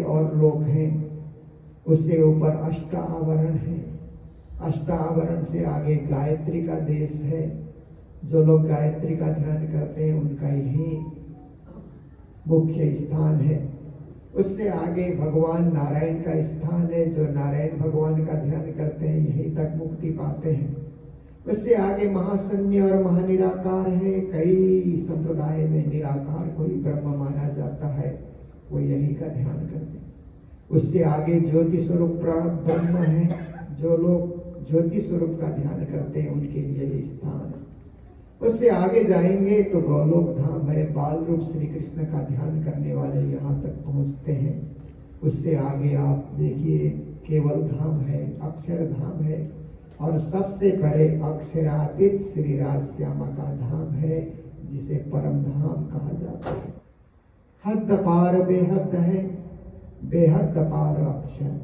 और लोक हैं, उससे ऊपर अष्टावरण है। अष्टावरण से आगे गायत्री का देश है। जो लोग गायत्री का ध्यान करते हैं उनका ही मुख्य स्थान है। उससे आगे भगवान नारायण का स्थान है। जो नारायण भगवान का ध्यान करते हैं यहीं तक मुक्ति पाते हैं। उससे आगे महाशून्य और महानिराकार है। कई संप्रदाय में निराकार को ही ब्रह्म माना जाता है, वो यही का ध्यान करते हैं। उससे आगे ज्योति स्वरूप प्रणव ब्रह्म है। जो लोग ज्योति स्वरूप का ध्यान करते हैं उनके लिए ये स्थान है। उससे आगे जाएंगे तो गोलोक धाम है। बाल रूप श्री कृष्ण का ध्यान करने वाले यहाँ तक पहुँचते हैं। उससे आगे आप देखिए केवल धाम है, अक्षर धाम है, और सबसे परे अक्षरातीत श्री राज श्यामा का धाम है, जिसे परम धाम कहा जाता है। हद पार बेहद है, बेहद पार अक्षर,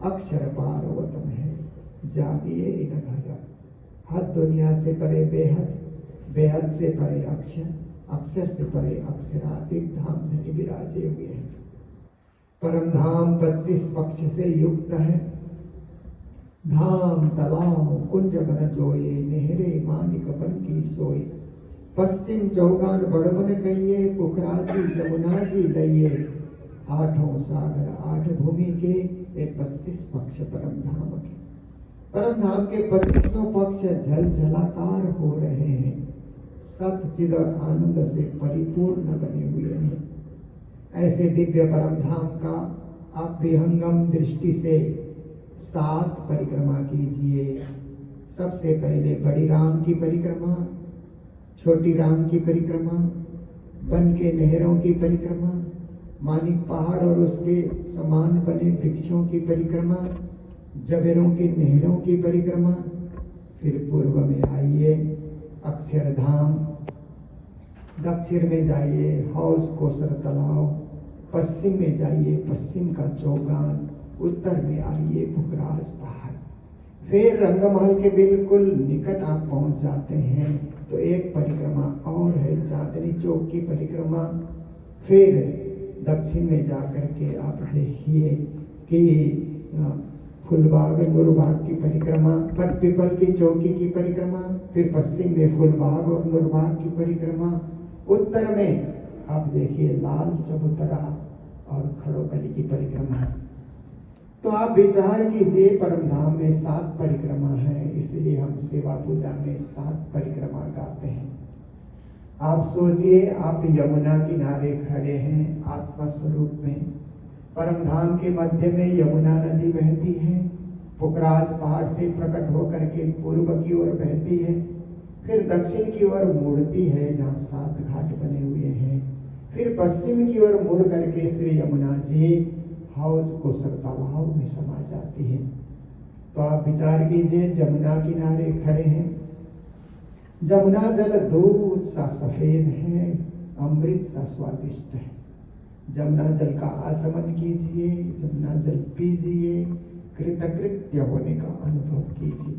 अक्षर पार वतन है, जागिए इन घर। हद दुनिया से परे बेहद, बेहद से परे अक्षर, अक्षर से परे अक्षरातीत धाम धनी विराजे हुए हैं। परम धाम 25 पक्ष से युक्त है। धाम तलाव कुंज बन जोये, नेहरे मानिक बन की सोई। पश्चिम चौगान बड़बन कहिए, पुखराजी जमुना जी लइए। आठों सागर आठ भूमि के ये 25 पक्ष परम धाम के। परम धाम के 25 पक्ष झल झलाकार हो रहे हैं, सतचिद और आनंद से परिपूर्ण बने हुए हैं। ऐसे दिव्य परम धाम का आप विहंगम दृष्टि से 7 परिक्रमा कीजिए। सबसे पहले बड़ी राम की परिक्रमा, छोटी राम की परिक्रमा, वन के नहरों की परिक्रमा, मानिक पहाड़ और उसके समान बने वृक्षों की परिक्रमा, जबेरों की नहरों की परिक्रमा। फिर पूर्व में आइए अक्षरधाम, दक्षिण में जाइए हौज कोसर तालाब, पश्चिम में जाइए पश्चिम का चौगान, उत्तर में आइए पुखराज पहाड़। फिर रंगमहल के बिल्कुल निकट आप पहुंच जाते हैं तो एक परिक्रमा और है, चांदनी चौक की परिक्रमा। फिर दक्षिण में जाकर के आप देखिए कि फुलबाग नूरबाग की परिक्रमा, पट पीपल की चौकी की परिक्रमा। फिर पश्चिम में फुलबाग और नूरबाग की परिक्रमा। उत्तर में आप देखिए लाल चबूतरा और खड़ोकली की परिक्रमा। तो आप विचार कीजिए परम धाम में 7 परिक्रमा है, इसलिए हम सेवा पूजा में 7 परिक्रमा गाते हैं। आप सोचिए आप यमुना किनारे खड़े हैं आत्मा स्वरूप में। परम धाम के मध्य में यमुना नदी बहती है, पुखराज पहाड़ से प्रकट होकर के पूर्व की ओर बहती है, फिर दक्षिण की ओर मुड़ती है जहाँ 7 घाट बने हुए हैं, फिर पश्चिम की ओर मुड़ करके श्री यमुना जी हौज कोसर तालाब में समा जाती है। तो आप विचार कीजिए जमुना किनारे खड़े हैं, जमुना जल दूध सा सफेद है, अमृत सा स्वादिष्ट है। जमुना जल का आचमन कीजिए, जमुना जल पीजिए, कृतकृत्य होने का अनुभव कीजिए।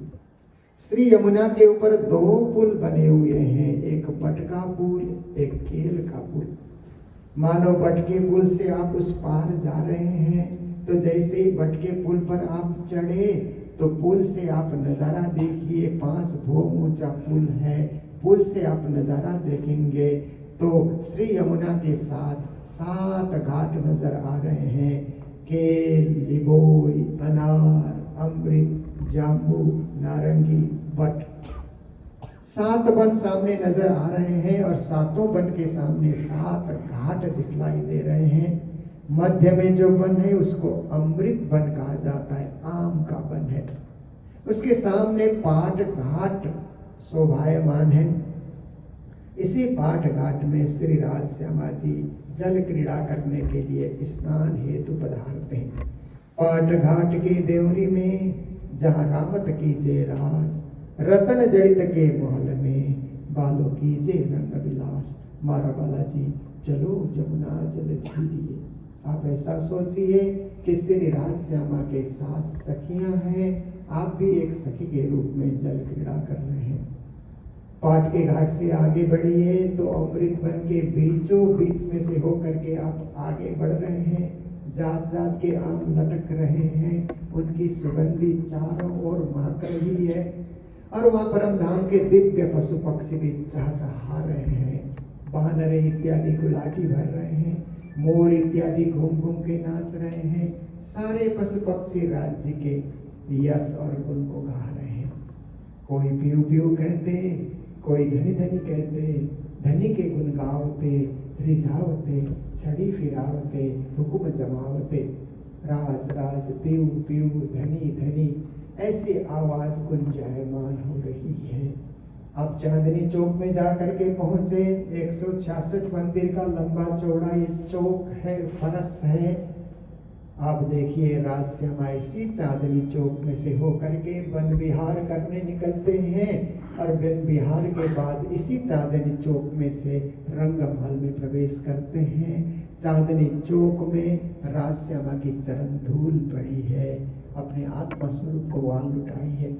श्री यमुना के ऊपर 2 पुल बने हुए हैं, एक बट का पुल, एक केल का पुल। मानो बट के पुल से आप उस पार जा रहे हैं तो जैसे ही बट के पुल पर आप चढ़े तो पुल से आप नज़ारा देखिए, 5 भोम ऊंचा पुल है। पुल से आप नज़ारा देखेंगे तो श्री यमुना के साथ 7 घाट नजर आ रहे हैं, केल, लिबोई, अनार, अमृत, जाम्बू, नारंगी, बट। 7 वन सामने नजर आ रहे हैं और 7 वन के सामने 7 घाट दिखलाई दे रहे हैं। मध्य में जो वन है उसको अमृत वन कहा जाता है, आम का वन है। उसके सामने पाट घाट शोभायमान है। इसी पाट घाट में श्री राज श्यामा जी जल क्रीड़ा करने के लिए स्नान हेतु पधारते हैं। पाट घाट की देवरी में जहाँ रामत कीजे राज, रतन जड़ित के महल में बालो कीजे रंग विलास। मारा बालाजी चलो जमुना जल झीलिए। आप ऐसा सोचिए कि श्री राज श्यामा के साथ सखियां हैं, आप भी एक सखी के रूप में जल क्रीड़ा कर रहे हैं। पाट के घाट से आगे बढ़िए तो अमृत वन के बीचों बीच में से होकर के आप आगे बढ़ रहे हैं। जात जात के आम लटक रहे हैं, उनकी सुगंधी चारों ओर महक रही है। और वहाँ परम धाम के दिव्य पशु पक्षी भी चहचहा रहे हैं, वानर इत्यादि गुलाटी भर रहे हैं, मोर इत्यादि घूम घूम के नाच रहे हैं। सारे पशु पक्षी राज्य के यश और गुण को गा रहे हैं। कोई पीऊ पीऊ कहते, कोई धनी धनी कहते, धनी के गुण गावते, रिझावते, छड़ी फिरावते, हुकुम जमावते, राज राज पीऊ पीऊ धनी धनी, ऐसी आवाज गुंजायमान हो रही है। अब चांदनी चौक में जाकर के पहुंचे। 166 मंदिर का लंबा चौड़ा ये चौक है, फरस है। आप देखिए राजश्यामा इसी चांदनी चौक में से होकर के वन विहार करने निकलते हैं और वन विहार के बाद इसी चांदनी चौक में से रंगमहल में प्रवेश करते हैं। चांदनी चौक में राजश्यामा की चरण धूल पड़ी है। अपने आत्मस्वरूप को वहां लुटाई है।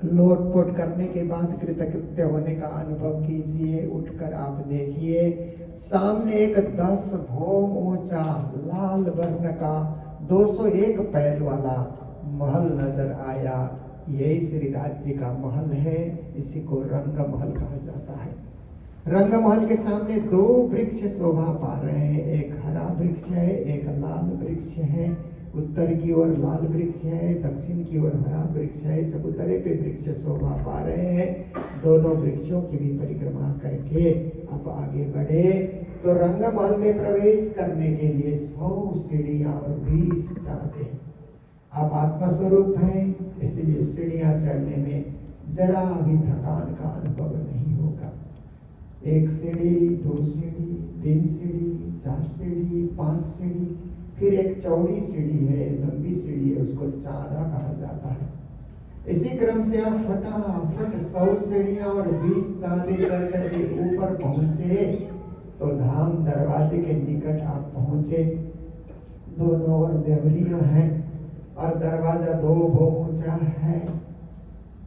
लोटपोट करने के बाद कृतकृत्य होने का अनुभव कीजिए। उठकर आप देखिए, सामने एक 10 भौम ऊंचा लाल वर्ण का 201 पैर वाला महल नजर आया। यही श्री राज्य का महल है। इसी को रंग महल कहा जाता है। रंग महल के सामने 2 वृक्ष शोभा पा रहे हैं। एक हरा वृक्ष है, एक लाल वृक्ष है। उत्तर की ओर लाल वृक्ष है, दक्षिण की ओर हरा वृक्ष है। चबूतरे पे वृक्ष शोभा पा रहे हैं। दोनों वृक्षों की भी परिक्रमा करके आप आगे बढ़े तो रंगमहल में प्रवेश करने के लिए 100 सीढ़ियां और 20 चादे। आप आत्मस्वरूप हैं, इसलिए सीढ़ियां चढ़ने में जरा भी थकान का अनुभव नहीं होगा। 1 सीढ़ी, 2 सीढ़ी, 3 सीढ़ी, 4 सीढ़ी, 5 सीढ़ी, फिर एक चौड़ी सीढ़ी है, लंबी सीढ़ी है, उसको चादा कहा जाता है। इसी क्रम से आप फटाफट 100 सीढ़ियां और 20 चादे चढ़ करके ऊपर पहुंचे तो धाम दरवाजे के निकट आप पहुंचे। दोनों ओर देवलियां हैं और दरवाजा 2 भौम ऊंचा है।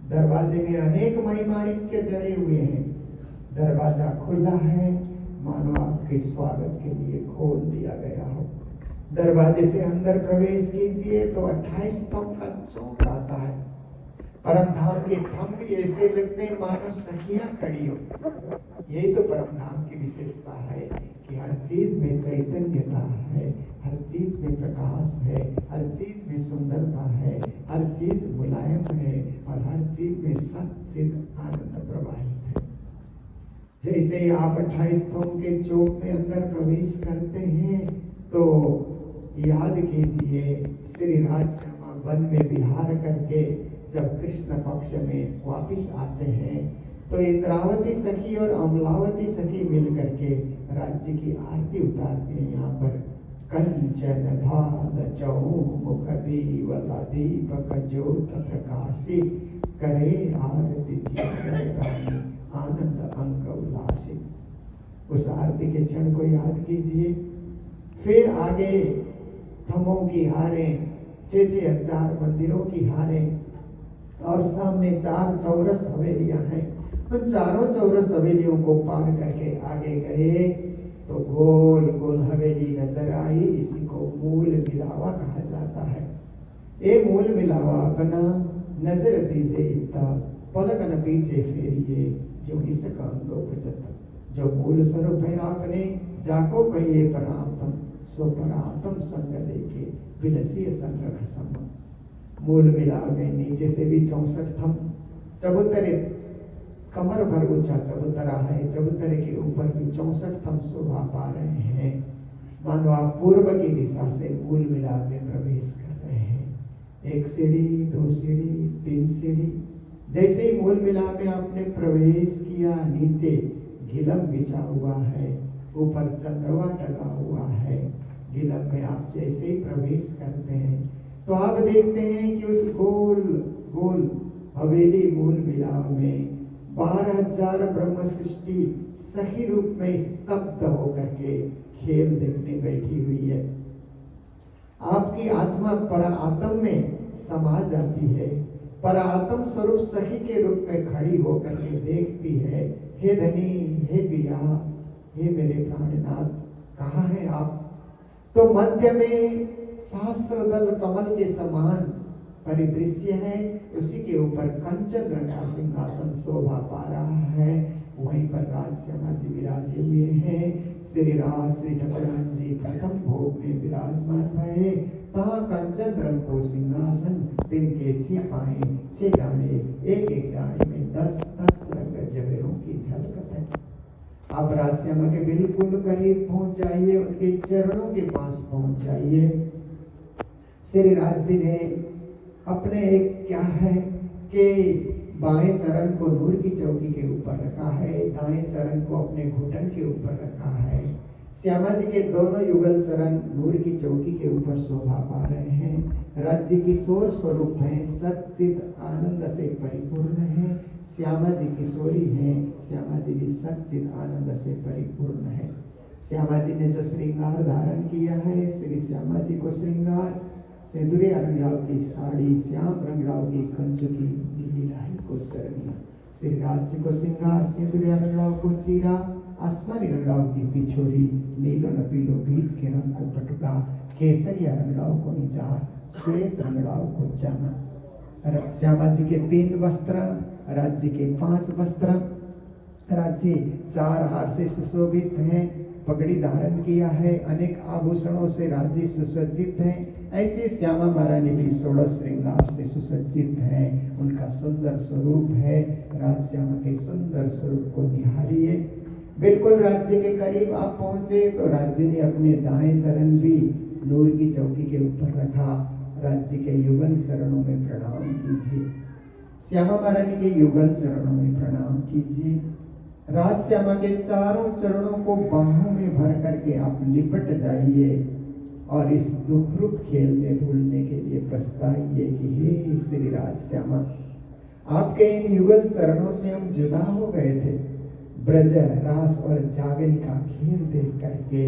दरवाजे में अनेक मणिमाणिक्य जड़े हुए हैं। दरवाजा खुला है, मानो आपके स्वागत के लिए खोल दिया गया हो। दरवाजे से अंदर प्रवेश कीजिए तो 28 स्तंभ का चौक आता है। परम धाम के थंब भी ऐसे लगते हैं मानो सखियां खड़ी हो। यही तो परम धाम की विशेषता है कि हर चीज में चैतन्यता है, हर चीज में प्रकाश है, हर चीज में सुंदरता है, हर चीज मुलायम है और हर चीज में सच्चिद आनंद प्रवाहित है। जैसे ही आप 28 स्तंभ के चौक में अंदर प्रवेश करते हैं तो याद कीजिए श्री राजश्यामा वन में विहार करके जब कृष्ण पक्ष में वापिस आते हैं तो इंद्रावती सखी और अमलावती सखी मिल करके राज्य की आरती उतारते हैं। यहाँ पर कंचन धाल चौमुख दीवला दीपक ज्योत प्रकाशी करे आरती रानी आनंद अंक उल्लासी। उस आरती के क्षण को याद कीजिए। फिर आगे थमों की हारें, 6-6 हजार मंदिरों की हारें और सामने 4 चौरस हवेलियां हैं। उन चारों चौरस हवेलियों को पार करके आगे गए तो गोल गोल हवेली नजर आई। इसी को मूल मिलावा कहा जाता है। ये मूल मिलावा अपना नजर दीजिए इतना पलक न पीछे फेरिए जो इसका अंगो बचत। जो मूल स्वरूप है आपने जाको कहिए परातम सो परातम संग लेके विलसीय संग खसम। मूल मिलाव में नीचे से भी 64 थम, चबूतरे कमर भर ऊंचा चबूतरा है। चबूतरे के ऊपर भी 64 थम शोभा पा रहे हैं। मानो आप पूर्व की दिशा से मूल मिलाव में प्रवेश कर रहे हैं। 1 सीढ़ी, 2 सीढ़ी, 3 सीढ़ी। जैसे ही मूल मिलाव में आपने प्रवेश किया, नीचे गिलम बिछा हुआ है, ऊपर चंद्रवा टंगा हुआ है। गिलम में आप जैसे ही प्रवेश करते हैं तो आप देखते हैं कि उस गोल गोल हवेली मूल मिलाव में 12,000 ब्रह्म सृष्टि सही रूप में स्तब्ध होकर के खेल देखने बैठी हुई है। आपकी आत्मा परात्म में समा जाती है। परात्म स्वरूप सखी के रूप में खड़ी होकर के देखती है, हे धनी, हे पिया, हे मेरे प्राणनाथ, कहाँ हैं आप? तो मध्य में सहस्रदल कमल के समान परिदृश्य है, उसी के ऊपर कंचन रंग का सिंहासन शोभा पा रहा है। वहीं पर राज श्यामा जी विराजे हुए हैं। श्री राज श्री ठाकुरान जी प्रथम भोग में विराजमान भये। तहाँ कंचन रंग को सिंहासन, तिनके 6 पाए 6 डाणे, एक एक डाणे में 10-10 रंग जवेरों की झलकत है। आप राज श्यामा के बिल्कुल करीब पहुंच जाइए, उनके चरणों के पास पहुंच जाइए। श्री राज जी ने अपने एक क्या है कि बाएं चरण को नूर की चौकी के ऊपर रखा है, दाएं चरण को अपने घुटन के ऊपर रखा है। श्यामा जी के दोनों युगल चरण नूर की चौकी के ऊपर शोभा पा रहे हैं। राज जी किशोर स्वरूप है, सच्चित आनंद से परिपूर्ण है। श्यामा जी किशोरी हैं, श्यामा जी भी सच्चित आनंद से परिपूर्ण है। श्यामा जी ने जो श्रृंगार धारण किया है, श्री श्यामा जी को श्रृंगार सिंदूरिया रंगड़ाव की साड़ी, श्याम रंगड़ाव की कंचुकी, नीली लाही को चरनिया। श्री राज जी को श्रृंगार सिंदूरिया रंगड़ाव को चीरा, आसमानी रंगड़ाव की पिछोरी, नीलो न पीलो बीज के रंग को पटुका, केसरिया रंगड़ाव को निजार, श्वेत रंगड़ाव को जाना। श्यामा जी के 3 वस्त्र, राज जी के 5 वस्त्र। राज जी 4 हार से सुशोभित हैं, पगड़ी धारण किया है, अनेक आभूषणों से राज जी सुसज्जित हैं। ऐसे श्यामा महारानी भी 16 श्रृंगार से सुसज्जित हैं। उनका सुंदर स्वरूप है। राज श्यामा के सुंदर स्वरूप को निहारिए। बिल्कुल राज्य के करीब आप पहुंचे तो राज्य ने अपने दाएं चरण भी नूर की चौकी के ऊपर रखा। राज्य के युगल चरणों में प्रणाम कीजिए। श्यामा महारानी के युगल चरणों में प्रणाम कीजिए। राज श्यामा के चारों चरणों को बाहों में भर करके आप लिपट जाइए और इस दुखरूप खेल में भूलने के लिए पछताइए कि हे श्री राज श्यामा, आपके इन युगल चरणों से हम जुदा हो गए थे। ब्रज रास और जागरी का खेल देख करके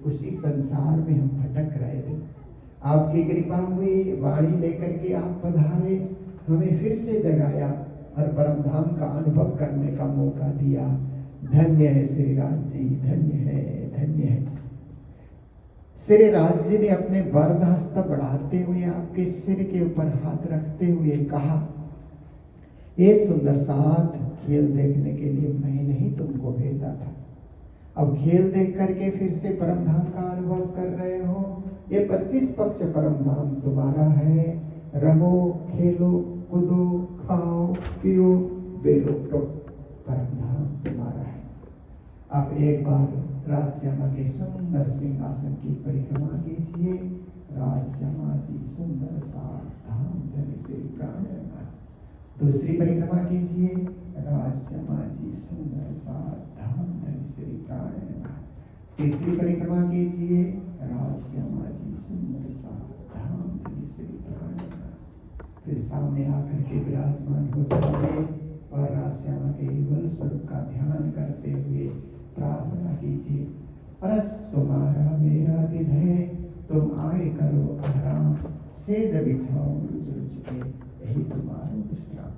उसी संसार में हम भटक रहे थे। आपकी कृपा हुई, वाणी लेकर के आप पधारे, हमें फिर से जगाया और परम धाम का अनुभव करने का मौका दिया। धन्य है श्री राज जी, धन्य है, धन्य है। श्री राज जी ने अपने वरद हस्त बढ़ाते हुए आपके सिर के ऊपर हाथ रखते हुए कहा, ये सुंदर साथ खेल देखने के लिए मैंने ही तुमको भेजा था। अब खेल देख करके फिर से परम धाम का अनुभव कर रहे हो। ये 25 पक्ष परम धाम तुम्हारा है। रहो, खेलो, कूदो, खाओ, पियो, बेरोक टोक, परम धाम तुम्हारा है। अब एक बार राज श्यामा के सुंदर सिंहासन की परिक्रमा कीजिए। राज श्यामा जी सुंदर सा धाम जन से प्राण रंगा। दूसरी परिक्रमा कीजिए। राज श्यामा जी सुंदर सा धाम जन से प्राण रंगा। तीसरी परिक्रमा कीजिए। राज श्यामा जी सुंदर सा धाम जन से प्राण रंगा। फिर सामने आकर के विराजमान हो जाइए और राज श्यामा के युगल स्वरूप का ध्यान करते हुए प्रार्थना कीजिए। अरस तुम्हारा मेरा दिल है, तुम आए करो आराम, सेज बिछाओ रुच रुच के, यही तुम्हारा विश्राम।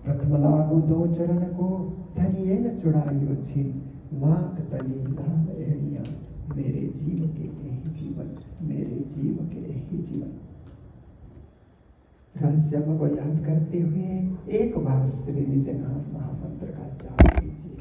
प्रथम लागू 2 चरण को, धनिये न चुड़ाइयो छिन, लाख तली लाल एड़िया, मेरे जीव के यही जीवन, मेरे जीव के यही जीवन। रहस्य को याद करते हुए एक बार श्री निज नाम महामंत्र का जाप कीजिए।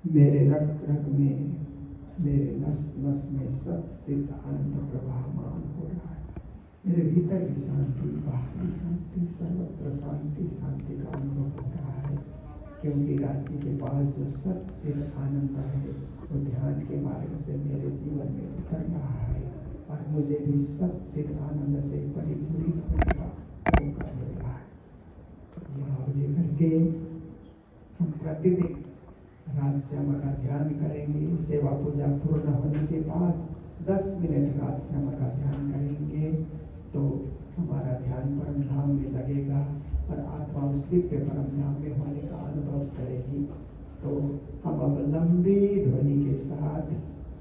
मेरे रग रग में, मेरे नस नस में सच्चित आनंद प्रवाहमान हो रहा है। मेरे भीतर भी शांति, बाहर भी शांति, सर्वत्र शांति शांति का अनुभव हो रहा है। क्योंकि राज्य के पास जो सच्चित आनंद है वो ध्यान के मार्ग से मेरे जीवन में उतर रहा है और मुझे भी सच्चित आनंद से परिपूरित होने का मौका मिल रहा है। के हम प्रतिदिन राजश्यामा का ध्यान करेंगे। सेवा पूजा पूर्ण होने के बाद 10 मिनट राजश्यामा का ध्यान करेंगे तो हमारा ध्यान परम धाम में लगेगा और आत्मा उस दिव्य परम धाम में होने का अनुभव करेगी। तो हम अब लंबी ध्वनि के साथ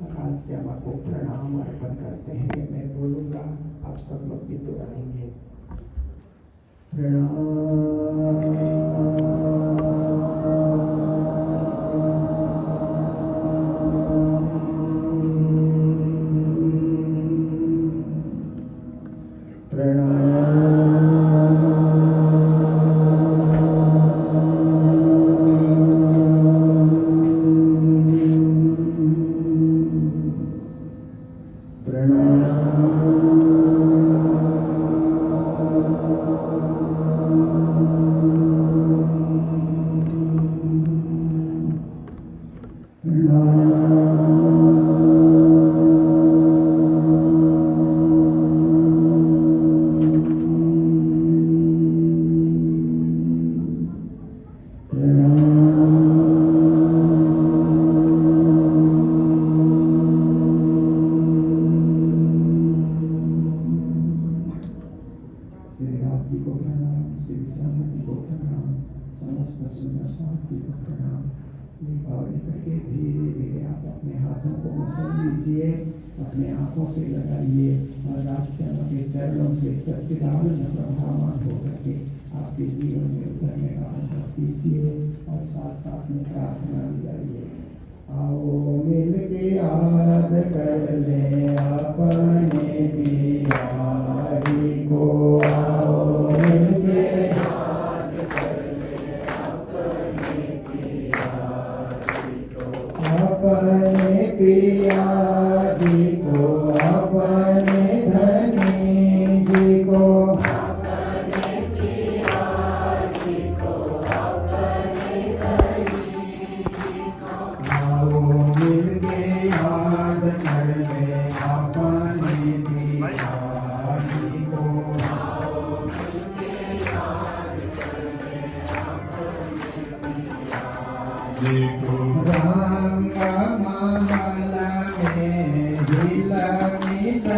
राजश्यामा को प्रणाम अर्पण करते हैं। मैं बोलूँगा, आप सब लोग भी दोहराएंगे। दीपावली करके धीरे धीरे आप अपने हाथों को मसल लीजिए, अपने आंखों से लगाइए और राजश्यामा के चरणों से सच्चिदानंद प्रभावान होकर के आपके जीवन में उतरने का अनुभव कीजिए और साथ साथ में प्रार्थना लगाइए। आओ मिल के याद कर ले अपने बिहारी को, आओ मिल के अपने पिया जी को, अपने धनी जी को, अपने पिया जी को, अपने धनी जी को, आओ मिल के याद कर ले अपने पिया जी को, आओ मिल के याद कर ले अपने पिया जी को।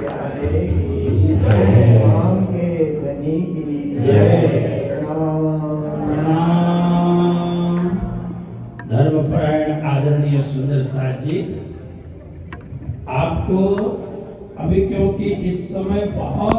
प्यारे की जय, राम के धनी की जय। प्रणाम। धर्मपरायण आदरणीय सुंदर साथ जी, आपको अभी क्योंकि इस समय बहुत